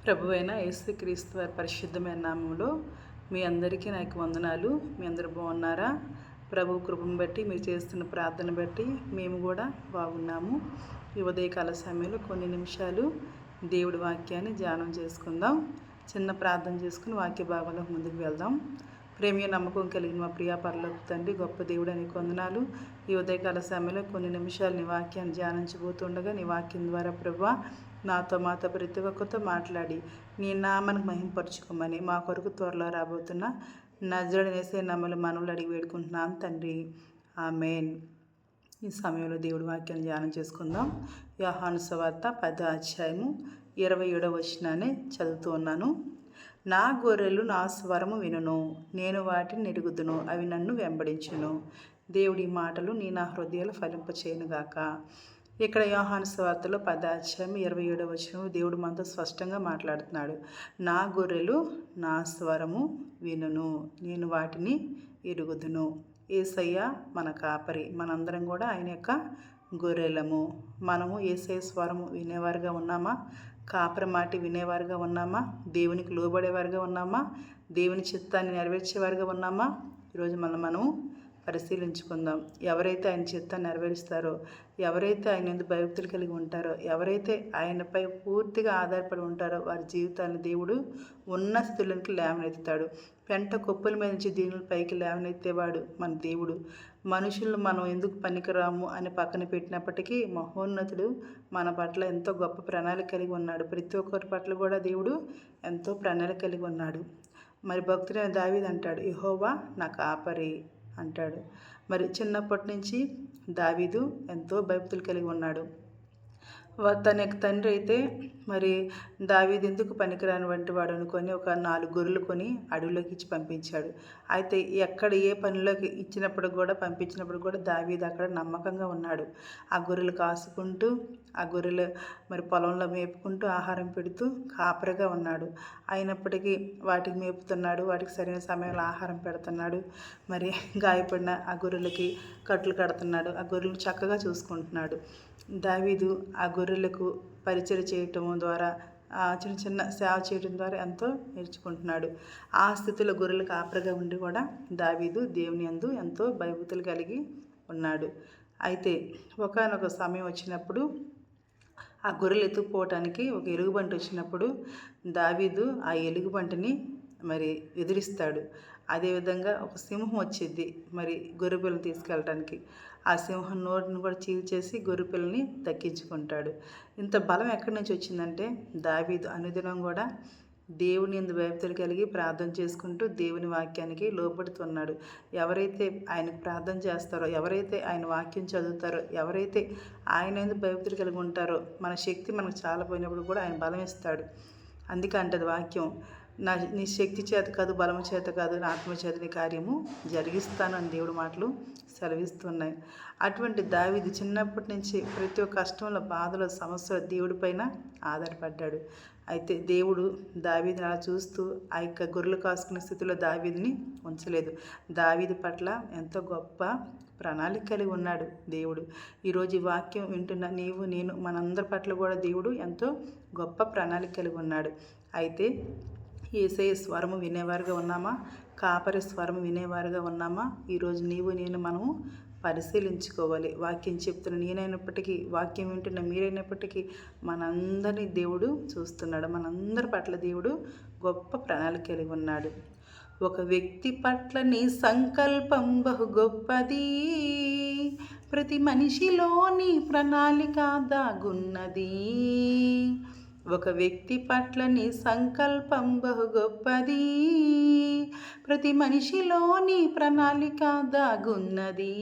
ప్రభువైన యేసుక్రీస్తు వారి పరిశుద్ధమైన నామంలో మీ అందరికీ నాకు వందనాలు. మీ అందరూ బాగున్నారా? ప్రభు కృపను బట్టి మీరు చేస్తున్న ప్రార్థన బట్టి మేము కూడా బాగున్నాము. ఈ ఉదయకాల సమయంలో కొన్ని నిమిషాలు దేవుడి వాక్యాన్ని ధ్యానం చేసుకుందాం. చిన్న ప్రార్థన చేసుకుని వాక్య భాగంలోకి ముందుకు వెళ్దాం. ప్రేమ నమ్మకం కలిగిన మా ప్రియా పరలోక తండ్రి, గొప్ప దేవుడు అని వందనాలు. ఈ ఉదయకాల సమయంలో కొన్ని నిమిషాలు నీ వాక్యాన్ని ధ్యానించబోతుండగా నీ వాక్యం ద్వారా ప్రభువా మాతో ప్రతి ఒక్కరితో మాట్లాడి నీ నామానికి మహింపరచుకోమని మా కొరకు త్వరలో రాబోతున్న నజరుడనేసే నమ్మలు మనవులు అడిగి వేడుకుంటున్నాను తండ్రి, ఆమేన్. ఈ సమయంలో దేవుడి వాక్యాన్ని ధ్యానం చేసుకుందాం. యోహాను సువార్త 10వ అధ్యాయము 27వ వచనాన్ని చదువుతూ ఉన్నాను. నా గొర్రెలు నా స్వరము వినును, నేను వాటిని ఎరుగుదును, అవి నన్ను వెంబడించును. దేవుడి మాటలు నా హృదయాలు ఫలింపచేయునుగాక. ఇక్కడ యోహాను సువార్తలో 10వ అధ్యాయం 27వ వచనం దేవుడు మనతో స్పష్టంగా మాట్లాడుతున్నాడు. నా గొర్రెలు నా స్వరము వినును, నేను వాటిని ఎరుగుదును. యేసయ్య మన కాపరి, మనందరం కూడా ఆయన యొక్క గొర్రెలము. మనము యేసయ్య స్వరము వినేవారుగా ఉన్నామా? కాపరి మాట వినేవారుగా ఉన్నామా? దేవునికి లోబడేవారుగా ఉన్నామా? దేవుని చిత్తాన్ని నెరవేర్చేవారుగా ఉన్నామా? ఈరోజు మనం పరిశీలించుకుందాం. ఎవరైతే ఆయన చిత్తాన్ని నెరవేరుస్తారో, ఎవరైతే ఆయన యందు భయభక్తులు కలిగి ఉంటారో, ఎవరైతే ఆయనపై పూర్తిగా ఆధారపడి ఉంటారో వారి జీవితాన్ని దేవుడు ఉన్న స్థితులకి లేవనెత్తుతాడు. పెంట కుప్పల మీద నుంచి దీనుల పైకి లేవనెత్తేవాడు మన దేవుడు. మనుషులను మనం ఎందుకు పనికిరాము అని పక్కన పెట్టినప్పటికీ మహోన్నతుడు మన పట్ల ఎంతో గొప్ప ప్రణాళిక కలిగి ఉన్నాడు. ప్రతి ఒక్కరి పట్ల కూడా దేవుడు ఎంతో ప్రణాళిక కలిగి ఉన్నాడు. మరి భక్తుడైన దావీదు అంటాడు, యెహోవా నా కాపరి అంటాడు. మరి చిన్నప్పటి నుంచి దావీదు ఎంతో భయభక్తులు కలిగి ఉన్నాడు. తన యొక్క తండ్రి అయితే మరి దావీదు ఎందుకు పనికిరాని వంటి వాడు అనుకొని ఒక 4 గొర్రెలు కొని అడవిలోకి ఇచ్చి పంపించాడు. అయితే ఎక్కడ ఏ పనిలోకి పంపించినప్పుడు కూడా దావీదు అక్కడ నమ్మకంగా ఉన్నాడు. ఆ గొర్రెలు కాసుకుంటూ, ఆ గొర్రెలు మరి పొలంలో మేపుకుంటూ ఆహారం పెడుతూ కాపరిగా ఉన్నాడు. అయినప్పటికీ వాటికి మేపుతున్నాడు, వాటికి సరైన సమయంలో ఆహారం పెడుతున్నాడు. మరి గాయపడిన ఆ గొర్రెలకి కట్లు కడుతున్నాడు, ఆ గొర్రెలు చక్కగా చూసుకుంటున్నాడు. దావీదు ఆ గొర్రెలకు పరిచయం చేయటం ద్వారా, చిన్న చిన్న సేవ చేయడం ద్వారా ఎంతో నేర్చుకుంటున్నాడు. ఆ స్థితిలో గొర్రెలు కాపరిగా ఉండి కూడా దావీదు దేవుని యందు ఎంతో భయభక్తులు కలిగి ఉన్నాడు. అయితే ఒకానొక సమయం వచ్చినప్పుడు ఆ గొర్రెలు ఎత్తుకుపోవటానికి ఒక ఎలుగుబంటి వచ్చినప్పుడు దావీదు ఆ ఎలుగుబంటిని మరి ఎదిరిస్తాడు. అదేవిధంగా ఒక సింహం వచ్చింది మరి గొర్రెపిల్లని తీసుకెళ్ళటానికి. ఆ సింహం నోటిని కూడా చీల్చేసి గొర్రెపిల్లని దక్కించుకుంటాడు. ఇంత బలం ఎక్కడి నుంచి వచ్చిందంటే దావీదు అనుదినం కూడా దేవుని యందు భయభక్తులు కలిగి ప్రార్థన చేసుకుంటూ దేవుని వాక్యానికి లోబడుతున్నాడు. ఎవరైతే ఆయనకు ప్రార్థన చేస్తారో, ఎవరైతే ఆయన వాక్యం చదువుతారో, ఎవరైతే ఆయన యందు భయభక్తులు కలిగి ఉంటారో మన శక్తి మనకు చాలా పోయినప్పుడు కూడా ఆయన బలం ఇస్తాడు. అందుకే అంటది వాక్యం, నీ శక్తి చేత కాదు, బలము చేత కాదు, నా ఆత్మ చేత నీ కార్యము జరిగిస్తాను అని దేవుడి మాటలు సెలవిస్తున్నాయి. అటువంటి దావీదు చిన్నప్పటి నుంచి ప్రతి ఒక్క కష్టంలో, బాధలో, సమస్యలో దేవుడి పైన ఆధారపడ్డాడు. అయితే దేవుడు దావీదుని అలా చూస్తూ ఆ యొక్క గొర్రెలు కాసుకునే స్థితిలో దావీదుని ఉంచలేదు. దావీదు పట్ల ఎంతో గొప్ప ప్రణాళిక కలిగి ఉన్నాడు దేవుడు. ఈరోజు ఈ వాక్యం వింటున్న నీవు, నేను, మనందరి పట్ల కూడా దేవుడు ఎంతో గొప్ప ప్రణాళిక కలిగి ఉన్నాడు. అయితే యేసయ్య స్వరము వినేవారుగా ఉన్నామా? కాపరి స్వరము వినేవారుగా ఉన్నామా? ఈరోజు నీవు, నేను, మనము పరిశీలించుకోవాలి. వాక్యం చెప్తున్న నేనైనప్పటికీ, వాక్యం వింటున్న మీరైనప్పటికీ మనందరినీ దేవుడు చూస్తున్నాడు. మనందరి పట్ల దేవుడు గొప్ప ప్రణాళిక కలిగి ఉన్నాడు. ఒక వ్యక్తి పట్ల నీ సంకల్పం బహు గొప్పది, ప్రతి మనిషిలోని ప్రణాళిక దాగున్నది. ఒక వ్యక్తి పట్ల నీ సంకల్పం బహు గొప్పది, ప్రతి మనిషిలోని ప్రణాళిక దాగున్నది.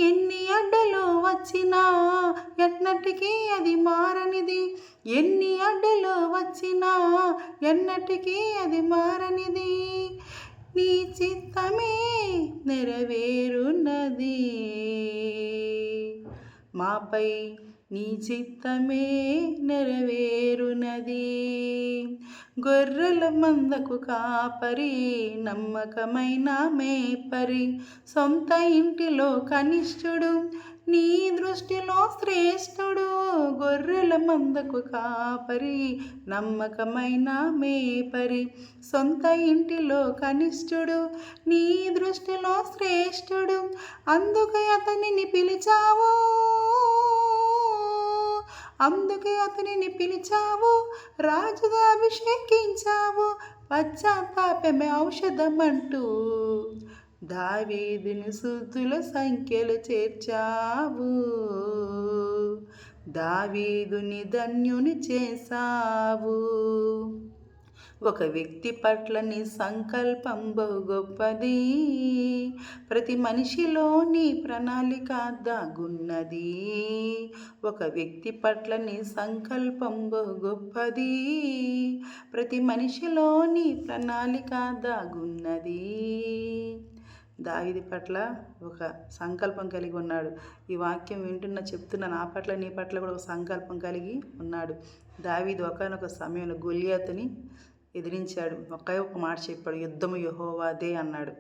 ఎన్ని అడ్డలు వచ్చినా ఎన్నటికీ అది మారనిది, ఎన్ని అడ్డలు వచ్చినా ఎన్నటికీ అది మారనిది. నీ చిత్తమే నెరవేరున్నది, మాపై నీ చిత్తమే నెరవేరునది. గొర్రెల మందకు కాపరి, నమ్మకమైన మేపరి, సొంత ఇంటిలో కనిష్ఠుడు, నీ దృష్టిలో శ్రేష్ఠుడు, గొర్రెల మందకు కాపరి, నమ్మకమైన మేపరి, సొంత ఇంటిలో కనిష్ఠుడు. నీ దృష్టిలో శ్రేష్ఠుడు, అందుకే అతనిని పిలిచావు, అందుకే అతనిని పిలిచావు, రాజుగా అభిషేకించావు, పశ్చాత్తాపమే ఔషధమంటూ దావీదుని సుతుల సంఖ్యలు చేర్చావు, దావీదుని ధన్యుని చేశావు. ఒక వ్యక్తి పట్ల నీ సంకల్పం బహు గొప్పది, ప్రతి మనిషిలో నీ ప్రణాళిక దాగున్నది. ఒక వ్యక్తి పట్ల నీ సంకల్పం బహు గొప్పది, ప్రతి మనిషిలో నీ ప్రణాళిక దాగున్నది. దావీదు పట్ల ఒక సంకల్పం కలిగి ఉన్నాడు. ఈ వాక్యం చెప్తున్న నా పట్ల నీ పట్ల కూడా ఒక సంకల్పం కలిగి ఉన్నాడు. దావీదు ఒకానొక సమయంలో గొలియాతుని ఎదిరించాడు. ఒకే ఒక మాట చెప్పాడు, యుద్ధము యెహోవాదే అన్నాడు.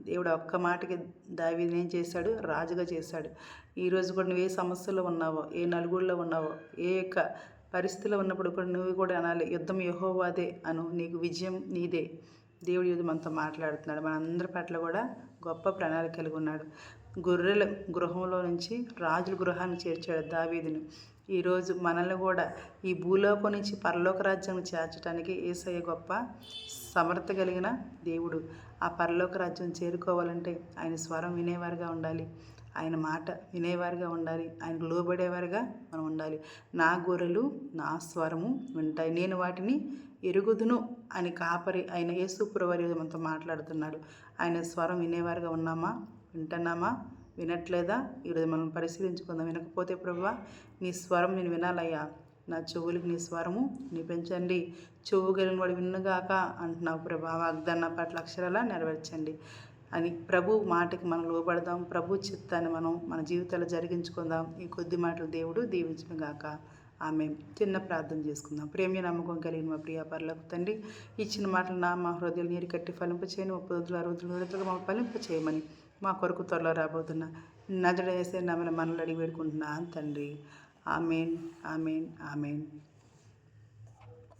దేవుడు ఒక్క మాటకి దావీదుని ఏం చేశాడు? రాజుగా చేశాడు. ఈరోజు కూడా నువ్వు ఏ సమస్యలో ఉన్నావో, ఏ నలుగురిలో ఉన్నావో, ఏ యొక్క పరిస్థితిలో ఉన్నప్పుడు కూడా నువ్వు కూడా అనాలి, యుద్ధం యెహోవాదే అను, నీకు విజయం నీదే. దేవుడు ఈరోజు మనతో మాట్లాడుతున్నాడు. మనందరి పట్ల కూడా గొప్ప ప్రణాళిక కలిగి ఉన్నాడు. గొర్రెల గృహంలో నుంచి రాజుల గృహాన్ని చేర్చాడు దావీదుని. ఈరోజు మనల్ని కూడా ఈ భూలోకం నుంచి పరలోక రాజ్యం చేర్చడానికి యేసయ్య గొప్ప సమర్థత కలిగిన దేవుడు. ఆ పరలోక రాజ్యం చేరుకోవాలంటే ఆయన స్వరం వినేవారుగా ఉండాలి, ఆయన మాట వినేవారుగా ఉండాలి, ఆయనకు లోబడేవారుగా మనం ఉండాలి. నా గొర్రెలు నా స్వరము వింటాయి, నేను వాటిని ఎరుగుదును అని కాపరి ఆయన యేసుప్రభువారు మనతో మాట్లాడుతున్నాడు. ఆయన స్వరం వినేవారుగా ఉన్నామా? వింటున్నామా? వినట్లేదా? ఈరోజు మనం పరిశీలించుకుందాం. వినకపోతే ప్రభువా నీ స్వరం నేను వినాలయ్యా, నా చెవులకి నీ స్వరము వినిపించండి, చెవు కలిగిన వాడు విన్నుగాక అంటున్నావు ప్రభా. వాగ్దాన పట్ల అక్షరాలా నెరవేర్చండి అని ప్రభు మాటకి మనం లోబడదాం. ప్రభు చిత్తాన్ని మనం మన జీవితాల్లో జరిగించుకుందాం. ఈ కొద్ది మాటలు దేవుడు దీవించును గాక. ఆమె చిన్న ప్రార్థన చేసుకుందాం. ప్రేమ నమ్మకం కలిగిన మా ప్రియ పరలోక తండ్రి, ఇచ్చిన మాటలు మా హృదయాలు నీరు కట్టి ఫలింపచేయని 30 60 మా ఫలింప చేయమని మా కొరకు త్వరలో రాబోతున్న నజరేసే నమ్మల మనలు అడిగి వేడుకుంటున్నాను తండ్రి. Amen, amen, amen.